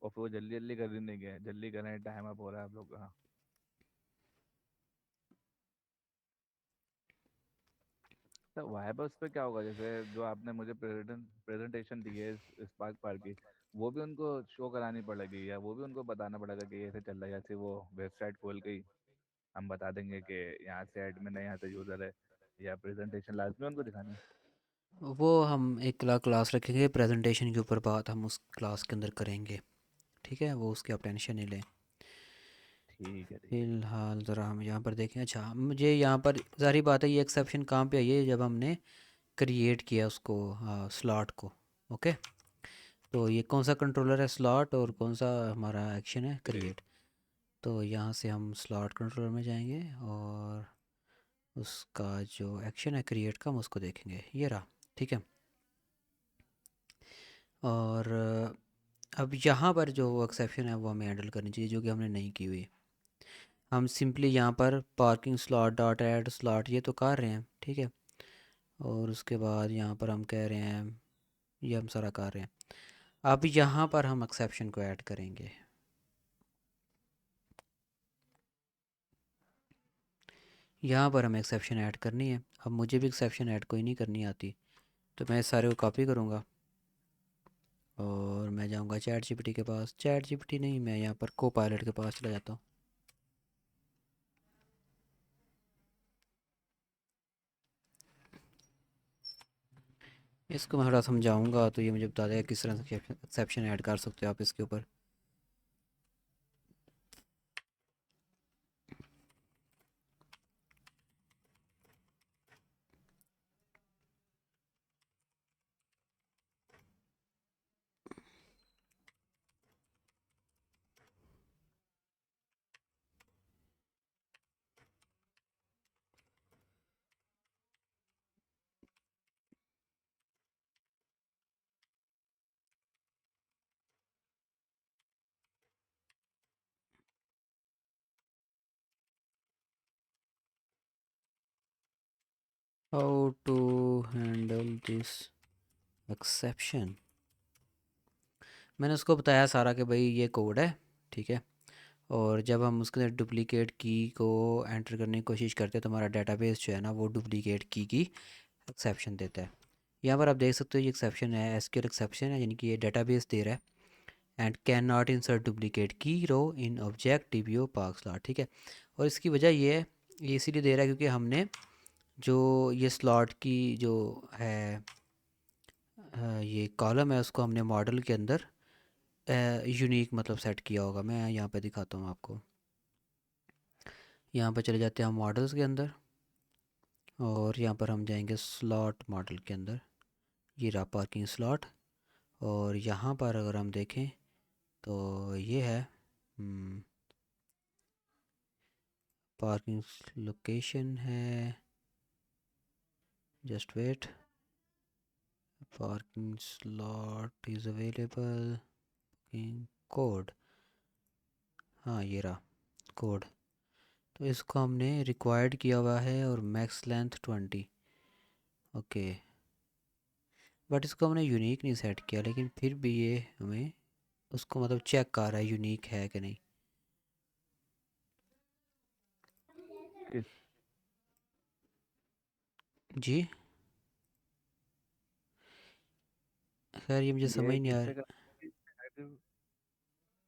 और फिर वो जल्दी जल्दी कर नहीं गए, जल्दी करें टाइम अप हो रहा है आप लोग का। तो वाइबा उस पे क्या होगा, जैसे जो आपने मुझे प्रेजेंटेशन दी है इस स्पार्क पार्क की, वो भी उनको शो करानी पड़ेगी, या वो भी उनको बताना पड़ेगा कि ये ऐसे चल रहा है, जैसे वो वेबसाइट खोल के ही हम बता देंगे कि यहाँ से एडमिन है, यहाँ से यूजर है, या प्रेजेंटेशन लाजमी उनको दिखानी है? वो हम एक क्लास रखेंगे प्रेजेंटेशन के ऊपर, बात हम उस क्लास के अंदर करेंगे। ठीक है, वो उसकी आप टेंशन नहीं लें। ठीक है ठीक है। फ़िलहाल ज़रा हम यहाँ पर देखें। अच्छा, मुझे यहाँ पर ज़ाहिर बात है ये एक्सेप्शन कहाँ पे आई है, जब हमने क्रिएट किया उसको, हाँ, स्लॉट को। ओके, तो ये कौन सा कंट्रोलर है, स्लॉट, और कौन सा हमारा एक्शन है, क्रिएट। तो यहाँ से हम स्लॉट कंट्रोलर में जाएंगे और उसका जो एक्शन है क्रिएट का हम उसको देखेंगे, ये रहा। ठीक है। और अब यहाँ पर जो एक्सेप्शन है वो हमें हैंडल करनी चाहिए, जो कि हमने नहीं की हुई। हम सिंपली यहाँ पर parking slot dot add slot ये तो कर रहे हैं, ठीक है। और उसके बाद यहाँ पर हम कह रहे हैं, ये हम सारा कर रहे हैं। अब यहाँ पर हम एक्सेप्शन को ऐड करेंगे। यहाँ पर हमें एक्सेप्शन ऐड करनी है। अब मुझे भी एक्सेप्शन ऐड कोई नहीं करनी आती, तो मैं इस सारे को कॉपी करूँगा और मैं जाऊँगा चैट जीपीटी के पास। चैट जीपीटी नहीं, मैं यहाँ पर को पायलट के पास चला जाता हूँ। इसको मैं थोड़ा समझाऊंगा तो ये मुझे बता देगा किस तरह से एक्सेप्शन ऐड कर सकते हो आप इसके ऊपर। How to handle this exception. मैंने उसको बताया सारा कि भाई ये कोड है, ठीक है। और जब हम उसके अंदर डुप्लीकेट की को एंटर करने की कोशिश करते हैं तो हमारा डेटाबेस जो है ना वो डुप्लीकेट की एक्सेप्शन देता है। यहाँ पर आप देख सकते हो ये एक्सेप्शन है, एसक्यूएल एक्सेप्शन है, यानी कि ये डेटाबेस दे रहा है। And can not insert duplicate की रो इन ऑब्जेक्ट डीबीओ पार्क स्लॉट, ठीक है। और इसकी वजह ये है, ये इसीलिए दे रहा है क्योंकि हमने जो ये स्लॉट की जो है ये कॉलम है उसको हमने मॉडल के अंदर यूनिक मतलब सेट किया होगा। मैं यहाँ पे दिखाता हूँ आपको। यहाँ पे चले जाते हैं हम मॉडल्स के अंदर और यहाँ पर हम जाएंगे स्लॉट मॉडल के अंदर। ये रहा पार्किंग स्लॉट। और यहाँ पर अगर हम देखें तो ये है पार्किंग लोकेशन है, just wait, parking slot is available, code, हाँ ये रहा कोड। तो इसको हमने रिक्वायर्ड किया हुआ है और मैक्स लेंथ 20, ओके। बट इसको हमने यूनिक नहीं सेट किया, लेकिन फिर भी ये हमें उसको मतलब चेक कर रहा है यूनिक है कि नहीं। किस जी खैर ये मुझे समझ ये नहीं आ किससे रहा। कर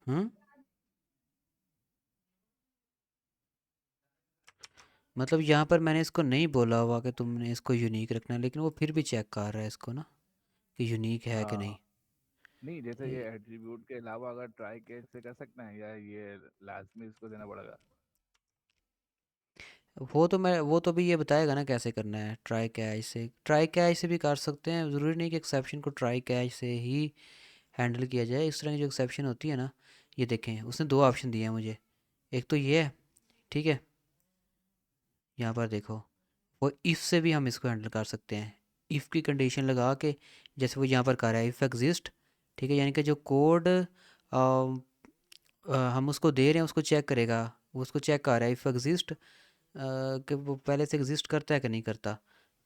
हम्म मतलब यहाँ पर मैंने इसको नहीं बोला हुआ कि तुमने इसको यूनिक रखना है, लेकिन वो फिर भी चेक कर रहा है इसको ना कि यूनिक है कि नहीं। हाँ, नहीं जैसे ये ये एट्रीब्यूट के अलावा अगर ट्राई केस से कर सकते हैं या ये लाजमी इसको देना पड़ेगा? वो तो भी ये बताएगा ना कैसे करना है। ट्राई कैच से भी कर सकते हैं, ज़रूरी नहीं कि एक्सेप्शन को ट्राई कैच से ही हैंडल किया जाए। इस तरह की जो एक्सेप्शन होती है ना, ये देखें उसने दो ऑप्शन दिए हैं मुझे। एक तो ये है, ठीक है, यहाँ पर देखो, वो इफ़ से भी हम इसको हैंडल कर सकते हैं। इफ़ की कंडीशन लगा के, जैसे वो यहाँ पर कर रहा है इफ़ एग्जिस्ट, ठीक है, यानी कि जो कोड हम उसको दे रहे हैं उसको चेक करेगा। वो उसको चेक कर रहा है इफ़ एग्जिस्ट कि वो पहले से एग्जिस्ट करता है कि नहीं करता।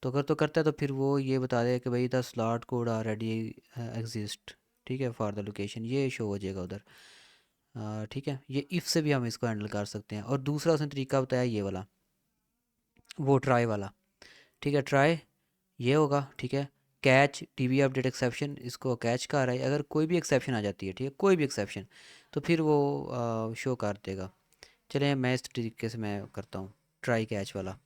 तो अगर तो करता है तो फिर वो ये बता देगा कि भाई the slot code already exist, ठीक है, फॉर द लोकेशन, ये शो हो जाएगा उधर। ठीक है, ये इफ़ से भी हम इसको हैंडल कर सकते हैं। और दूसरा उसने तरीका बताया ये वाला, वो ट्राई वाला, ठीक है। ट्राई ये होगा, ठीक है। कैच टीबी अपडेट एक्सेप्शन, इसको कैच का रहा है, अगर कोई भी एक्सेप्शन आ जाती है, ठीक है, कोई भी एक्सेप्शन, तो फिर वो शो कर देगा। चलिए मैं इस तरीके से मैं करता हूँ ट्राई कैच वाला।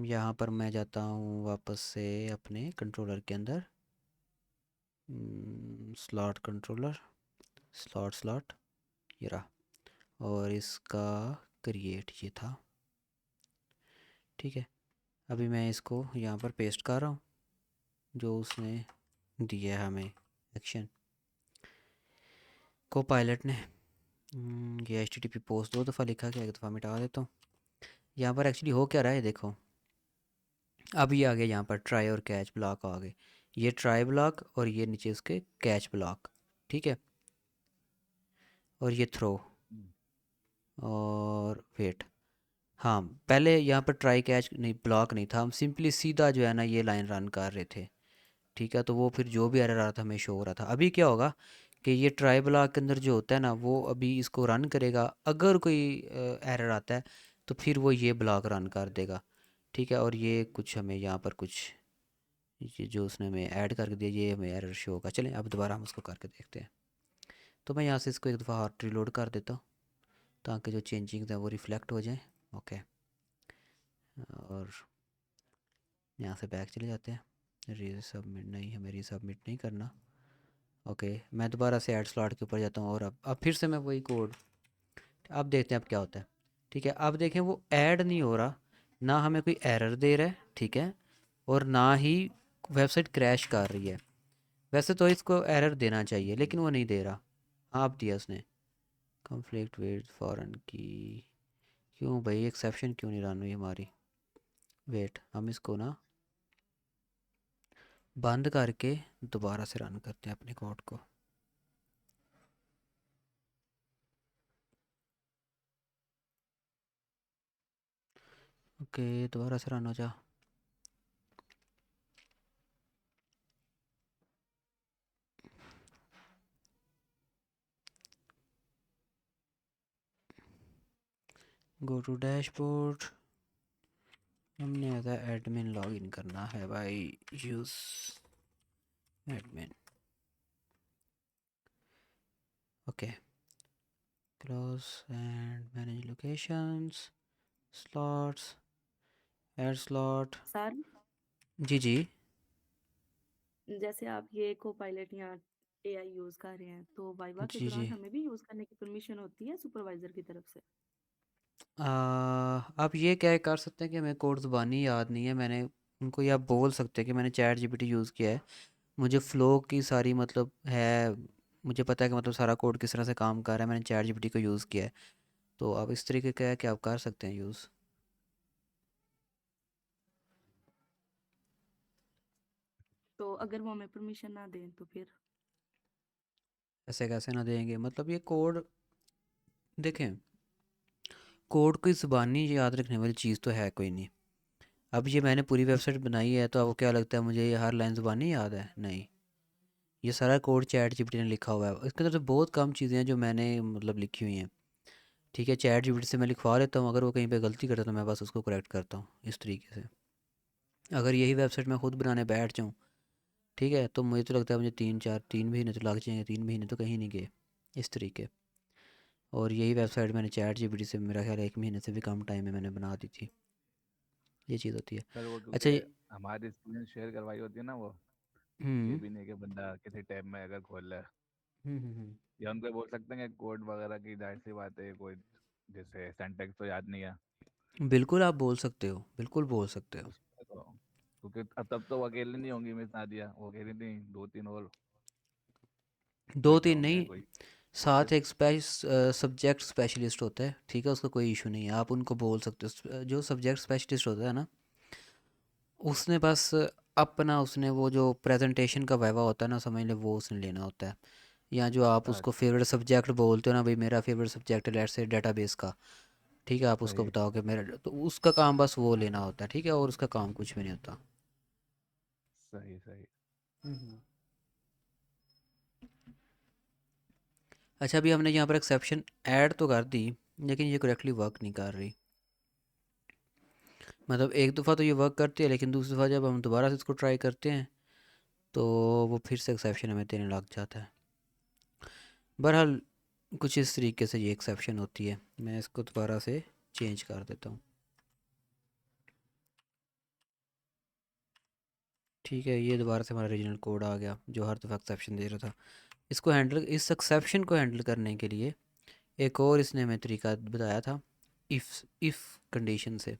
यहाँ पर मैं जाता हूँ वापस से अपने कंट्रोलर के अंदर, स्लॉट कंट्रोलर, स्लॉट ये रहा। और इसका क्रिएट ये था, ठीक है। अभी मैं इसको यहाँ पर पेस्ट कर रहा हूँ जो उसने दिया है हमें एक्शन को पायलट ने। ये H T T P post दो दफ़ा लिखा गया, एक दफ़ा मिटा देता हूँ। यहाँ पर एक्चुअली हो क्या रहा है देखो। अब ये आ गया यहाँ पर ट्राई और कैच ब्लॉक आ गए। ये ट्राई ब्लॉक और ये नीचे उसके कैच ब्लॉक। ठीक है, और ये थ्रो हम्म, और वेट। हाँ, पहले यहाँ पर ट्राई कैच नहीं, ब्लॉक नहीं था, हम सिंपली सीधा जो है ना ये लाइन रन कर रहे थे। ठीक है, तो वो फिर जो भी एरर आ रहा था हमें शो हो रहा था। अभी क्या होगा कि ये ट्राई ब्लॉक के अंदर जो होता है ना वो अभी इसको रन करेगा। अगर कोई एरर आता है तो फिर वो ये ब्लॉक रन कर देगा। ठीक है, और ये कुछ हमें यहाँ पर कुछ ये जो उसने हमें ऐड करके दिया ये हमें एरर शो होगा। चलें अब दोबारा हम उसको करके देखते हैं। तो मैं यहाँ से इसको एक दफ़ा हार्ट रिलोड कर देता हूँ ताकि जो चेंजिंग्स हैं वो रिफ्लेक्ट हो जाएं। ओके, और यहाँ से बैक चले जाते हैं। री सबमिट नहीं, हमें री सबमिट नहीं करना। ओके, मैं दोबारा से ऐड स्लॉट के ऊपर जाता हूँ और अब फिर से मैं वही कोड। अब देखते हैं अब क्या होता है। ठीक है, अब देखें वो ऐड नहीं हो रहा, ना हमें कोई एरर दे रहा है। ठीक है, और ना ही वेबसाइट क्रैश कर रही है। वैसे तो इसको एरर देना चाहिए लेकिन वो नहीं दे रहा। हाँ, अब दिया उसने। कॉन्फ्लिक्ट विद फॉरेन की। क्यों भाई, एक्सेप्शन क्यों नहीं रन हुई हमारी? वेट, हम इसको ना बंद करके दोबारा से रन करते हैं अपने कोड को। ओके, दोबारा से रन हो जा। Go to dashboard. हमने ऐसा एडमिन लॉगिन करना है भाई। Use admin. Okay, close and manage locations, slots, add slot. Sir, जी जी। जैसे आप ये को पायलट या एआई यूज कर रहे हैं तो वाइवा के जी जी। दौरान हमें भी यूज करने की परमिशन होती है सुपरवाइजर की तरफ से? आप ये क्या कर सकते हैं कि हमें कोड ज़ुबानी याद नहीं है। मैंने उनको ये आप बोल सकते हैं कि मैंने चैट जीपीटी यूज़ किया है, मुझे फ़्लो की सारी मतलब है, मुझे पता है कि मतलब सारा कोड किस तरह से काम कर रहा है। मैंने चैट जीपीटी को यूज़ किया है। तो आप इस तरीके का है कि आप कर सकते हैं यूज़। तो अगर वो हमें परमिशन ना दें तो फिर? ऐसे कैसे ना देंगे, मतलब ये कोड देखें, कोड कोई ज़ुबानी याद रखने वाली चीज़ तो है कोई नहीं। अब ये मैंने पूरी वेबसाइट बनाई है तो आपको क्या लगता है मुझे ये हर लाइन ज़ुबानी याद है? नहीं, ये सारा कोड चैट जीपीटी ने लिखा हुआ है। इसके अंदर तो बहुत कम चीज़ें हैं जो मैंने मतलब लिखी हुई हैं। ठीक है, चैट जीपीटी से मैं लिखवा लेता हूँ, अगर वो कहीं पे गलती करता है तो मैं बस उसको करेक्ट करता हूँ इस तरीके से। अगर यही वेबसाइट मैं खुद बनाने बैठ जाऊँ, ठीक है, तो मुझे तो लगता है मुझे 3 महीने तो लग जाएंगे, 3 महीने तो कहीं नहीं गए इस तरीके। और यही वेबसाइट मैंने चैट जीपीटी से मेरा ख्याल है 1 महीने से भी कम टाइम में मैंने बना दी थी। ये चीज़ होती है। सर वो अच्छा क्योंकि ये। हमारी स्क्रीन शेयर करवाई होती है ना वो, ये हम्म भी नहीं कि बंदा किसी टैब में अगर खोल रहा है, हम्म। या उनको बोल सकते हैं कि कोड वगैरह की जाहिर सी बात है कोई जैसे सेंटेक्स तो याद नहीं है बिल्कुल आप बोल सकते हो, बिल्कुल बोल सकते हो। उसमें, तो क्योंकि तब तो वो अकेले नहीं होंगी मिस नादिया, वो अकेली नहीं, दो तीन और दो बैठे तीन होंगे नहीं, कोई साथ यूजर्स। एक सब्जेक्ट स्पेशलिस्ट होता है। ठीक है, उसका कोई इशू नहीं है, आप उनको बोल सकते हो। जो सब्जेक्ट स्पेशलिस्ट होता है ना, उसने बस अपना उसने वो जो प्रेजेंटेशन का वाइवा होता है ना, समझ ले वो उसने लेना होता है। या जो आप उसको अच्छा, फेवरेट सब्जेक्ट बोलते हो ना, भाई मेरा फेवरेट सब्जेक्ट है लेट्स से डेटाबेस का। ठीक है, आप उसको सही बताओ कि मेरा, तो उसका काम बस वो लेना होता है। ठीक है, और उसका काम कुछ भी नहीं होता। सही सही। हम्म। अच्छा, अभी हमने यहाँ पर एक्सेप्शन ऐड तो कर दी लेकिन ये करेक्टली वर्क नहीं कर रही। मतलब एक दफ़ा तो ये वर्क करती है लेकिन दूसरी दफ़ा जब हम दोबारा से इसको ट्राई करते हैं तो वो फिर से एक्सेप्शन हमें देने लग जाता है। बहरहाल कुछ इस तरीके से ये एक्सेप्शन होती है। मैं इसको दोबारा से चेंज कर देता हूँ। ठीक है, ये दोबारा से हमारा रीजनल कोड आ गया जो हर दफ़ा एक्सेप्शन दे रहा था। इसको हैंडल, इस एक्सेप्शन को हैंडल करने के लिए एक और इसने हमें तरीका बताया था। इफ़ कंडीशन से,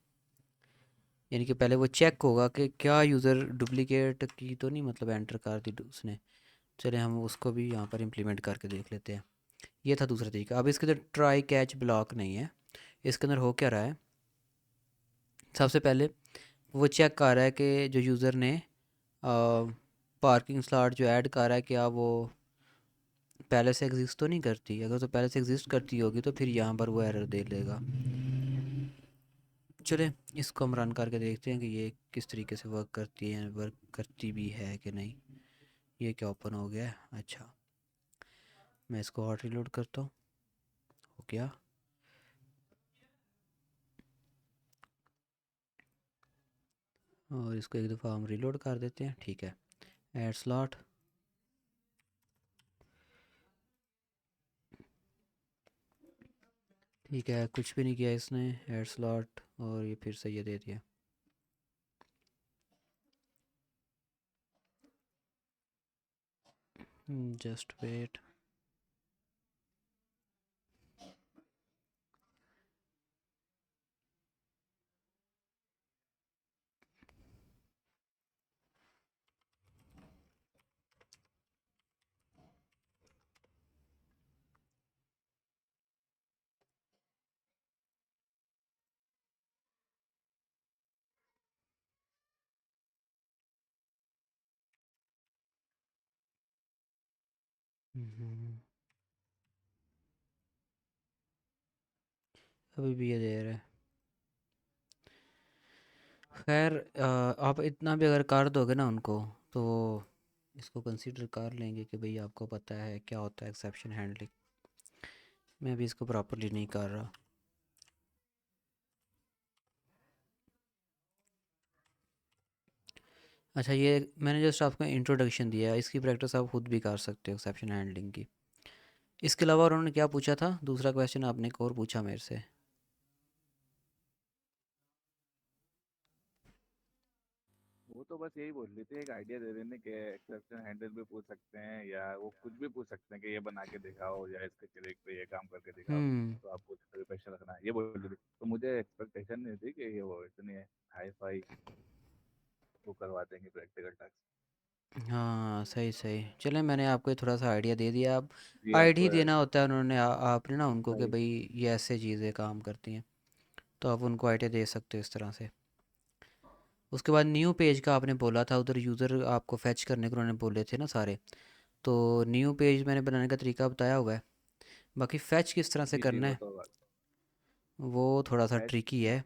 यानी कि पहले वो चेक होगा कि क्या यूज़र डुप्लीकेट की तो नहीं मतलब एंटर कर दी उसने। चले हम उसको भी यहाँ पर इम्प्लीमेंट करके देख लेते हैं। ये था दूसरा तरीका। अब इसके अंदर ट्राई कैच ब्लॉक नहीं है, इसके अंदर हो क्या रहा है सबसे पहले वो चेक कर रहा है कि जो यूज़र ने पार्किंग स्लॉट जो ऐड कर रहा है क्या वो पहले से एग्जिस्ट तो नहीं करती। अगर तो पहले से एग्जिस्ट करती होगी तो फिर यहाँ पर वो एरर दे लेगा। चले इसको हम रन करके देखते हैं कि ये किस तरीके से वर्क करती है, वर्क करती भी है कि नहीं। ये क्या ओपन हो गया है? अच्छा, मैं इसको और रिलोड करता हूँ। हो गया। और इसको एक दफ़ा हम रिलोड कर देते हैं। ठीक है, ऐड स्लॉट। ठीक है, कुछ भी नहीं किया इसने, ऐड स्लॉट, और ये फिर से ये दे दिया। Just wait. अभी भी ये दे रहा है। खैर आप इतना भी अगर कर दोगे ना उनको तो इसको कंसीडर कर लेंगे कि भाई आपको पता है क्या होता है एक्सेप्शन हैंडलिंग। मैं अभी इसको प्रॉपरली नहीं कर रहा। अच्छा, ये मैंने जस्ट आपको इंट्रोडक्शन दिया है, इसकी प्रैक्टिस आप खुद भी कर सकते हो एक्सेप्शन हैंडलिंग की। इसके अलावा उन्होंने क्या पूछा था? दूसरा क्वेश्चन आपने एक और पूछा मेरे से। वो तो बस यही बोल रही थी, एक आइडिया दे देने कि एक्सेप्शन हैंडल भी पूछ सकते हैं या वो कुछ भी पूछ सकते हैं कि ये बना के दिखाओ या इसके क्लिक पे ये काम करके दिखाओ। हम्म। तो आपको प्रिपरेशन रखना है, ये बोल रही थी। तो मुझे एक्सपेक्टेशन नहीं थी कि ये वो इतनी हाई फाई वो करवा देंगे प्रैक्टिकल टास्क। हाँ, सही सही। चले, मैंने आपको ये थोड़ा सा आइडिया दे दिया। अब जी आइडिया आपको देना होता है उन्होंने आपने ना उनको कि भाई। भाई ये ऐसे चीज़ें काम करती हैं, तो आप उनको आइडिया दे सकते हो इस तरह से। उसके बाद न्यू पेज का आपने बोला था, उधर यूज़र आपको फैच करने को उन्होंने बोले थे ना सारे। तो न्यू पेज मैंने बनाने का तरीका बताया हुआ है। बाकी फैच किस तरह से जी जी करना वो है तो वो थोड़ा सा बैच ट्रिकी है।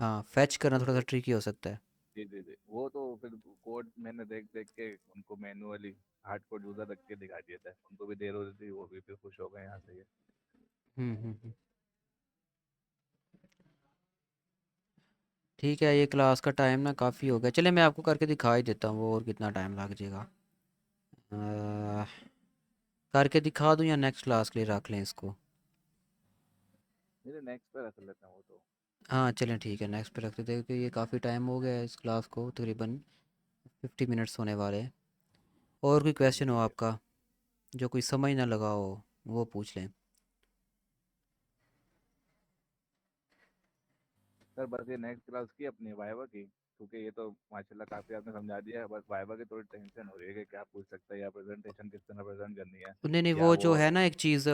हाँ, फैच करना वो थोड़ा सा तो ट्रिकी हो सकता है। जी जी जी वो तो फिर कोड मैंने देख देख के उनको मैनुअली हार्ड कोड यूजर रख के दिखा दिया था, उनको भी देर हो रही थी, वो भी फिर खुश हो गए यहाँ से ये। हम्म। ठीक है, ये क्लास का टाइम ना काफ़ी हो गया। चले मैं आपको करके दिखा ही देता हूँ वो, और कितना टाइम लग जाएगा। अह, करके दिखा दूँ या नेक्स्ट क्लास के लिए रख लें इसको? मेरे नेक्स्ट पे रख लेते हैं वो तो। हाँ चलें, ठीक है, नेक्स्ट पे रख देते हैं क्योंकि ये काफ़ी टाइम हो गया है इस क्लास को, तकरीबन 50 मिनट्स होने वाले हैं। और कोई ठीक है क्वेश्चन हो ठीक है। आपका जो कोई समझ ना लगा हो वो पूछ लें। सर बस ये नेक्स्ट क्लास की अपनी वाइवा की, क्योंकि ये तो माशाल्लाह काफ़ी आपने समझा दिया है, बस वाइवा की थोड़ी टेंशन हो रही है कि क्या पूछ सकता है या प्रेजेंटेशन किस तरह प्रेजेंट करनी है। नहीं नहीं, या वो वो जो है ना एक चीज़,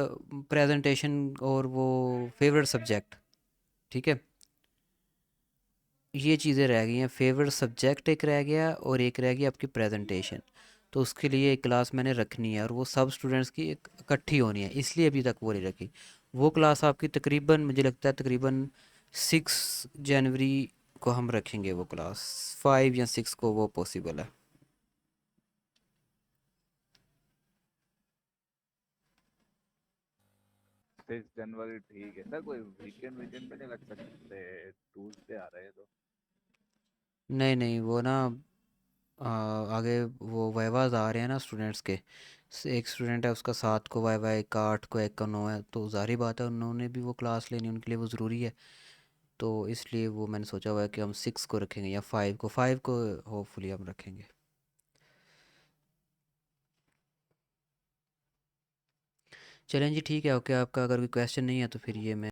प्रेजेंटेशन और वो फेवरेट सब्जेक्ट, ठीक है, ये चीज़ें रह गई हैं। फेवरेट सब्जेक्ट एक रह गया और एक रह गई आपकी प्रेजेंटेशन। तो उसके लिए एक क्लास मैंने रखनी है और वो सब स्टूडेंट्स की इकट्ठी होनी है, इसलिए अभी तक वो नहीं रखी। वो क्लास आपकी तकरीबन मुझे लगता है तकरीबन 6 जनवरी को हम रखेंगे वो क्लास। 5 या 6 को वो पॉसिबल है। 6 जनवरी ठीक है सर, कोई वीकेंड वीकेंड पे नहीं लग सकते? ट्यूसडे आ रहे हैं तो। नहीं नहीं, वो ना आगे वो वाइवाज आ रहे हैं ना स्टूडेंट्स के। एक स्टूडेंट है उसका 7 को वाइवा, एक का 8 को, एक का 9 है, तो जाहिर बात है उन्होंने भी वो क्लास लेनी, उनके लिए वो ज़रूरी है। तो इसलिए वो मैंने सोचा हुआ है कि हम 6 को रखेंगे या 5 को होपफुली हम रखेंगे। चलें जी, ठीक है, ओके। आपका अगर कोई क्वेश्चन नहीं है तो फिर ये मैं